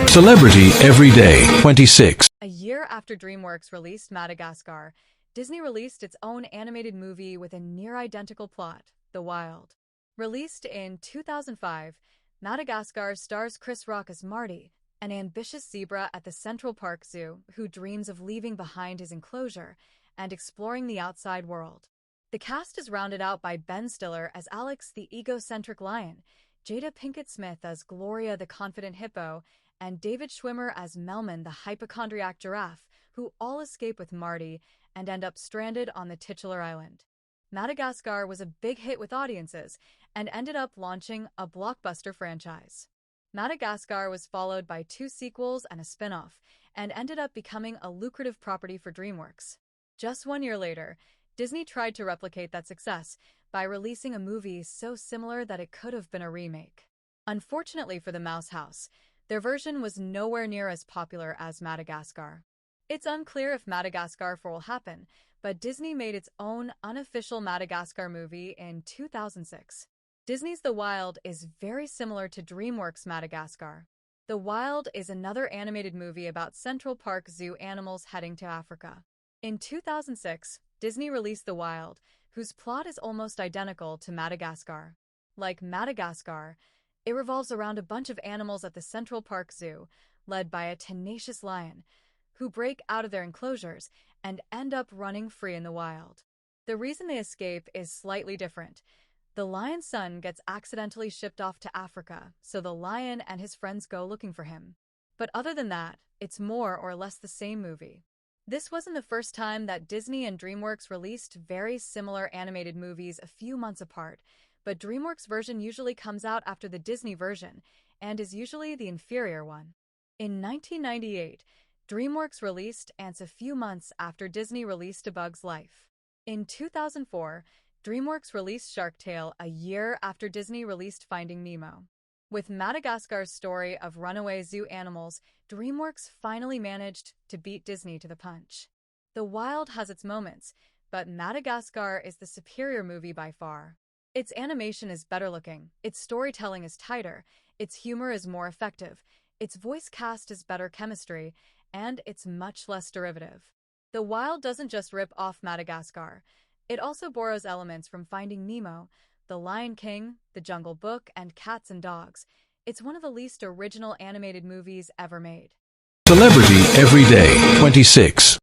Celebrity Everyday 26. A year after DreamWorks released Madagascar, Disney released its own animated movie with a near-identical plot, The Wild. Released in 2005, Madagascar stars Chris Rock as Marty, an ambitious zebra at the Central Park Zoo who dreams of leaving behind his enclosure and exploring the outside world. The cast is rounded out by Ben Stiller as Alex the egocentric lion, Jada Pinkett Smith as Gloria the confident hippo, and David Schwimmer as Melman the hypochondriac giraffe, who all escape with Marty and end up stranded on the titular island. Madagascar was a big hit with audiences and ended up launching a blockbuster franchise. Madagascar was followed by 2 sequels and a spin-off, and ended up becoming a lucrative property for DreamWorks. Just 1 year later, Disney tried to replicate that success by releasing a movie so similar that it could have been a remake. Unfortunately for the Mouse House, their version was nowhere near as popular as Madagascar. It's unclear if Madagascar 4 will happen, but Disney made its own unofficial Madagascar movie in 2006. Disney's The Wild is very similar to DreamWorks' Madagascar. The Wild is another animated movie about Central Park Zoo animals heading to Africa. In 2006, Disney released The Wild, whose plot is almost identical to Madagascar. Like Madagascar, it revolves around a bunch of animals at the Central Park Zoo, led by a tenacious lion, who break out of their enclosures and end up running free in the wild. The reason they escape is slightly different. The lion's son gets accidentally shipped off to Africa, so the lion and his friends go looking for him. But other than that, it's more or less the same movie. This wasn't the first time that Disney and DreamWorks released very similar animated movies a few months apart, but DreamWorks' version usually comes out after the Disney version, and is usually the inferior one. In 1998, DreamWorks released Ants a few months after Disney released A Bug's Life. In 2004, DreamWorks released Shark Tale a year after Disney released Finding Nemo. With Madagascar's story of runaway zoo animals, DreamWorks finally managed to beat Disney to the punch. The Wild has its moments, but Madagascar is the superior movie by far. Its animation is better looking, its storytelling is tighter, its humor is more effective, its voice cast is better chemistry, and it's much less derivative. The Wild doesn't just rip off Madagascar. It also borrows elements from Finding Nemo, The Lion King, The Jungle Book, and Cats and Dogs. It's one of the least original animated movies ever made. Celebrity Everyday 26.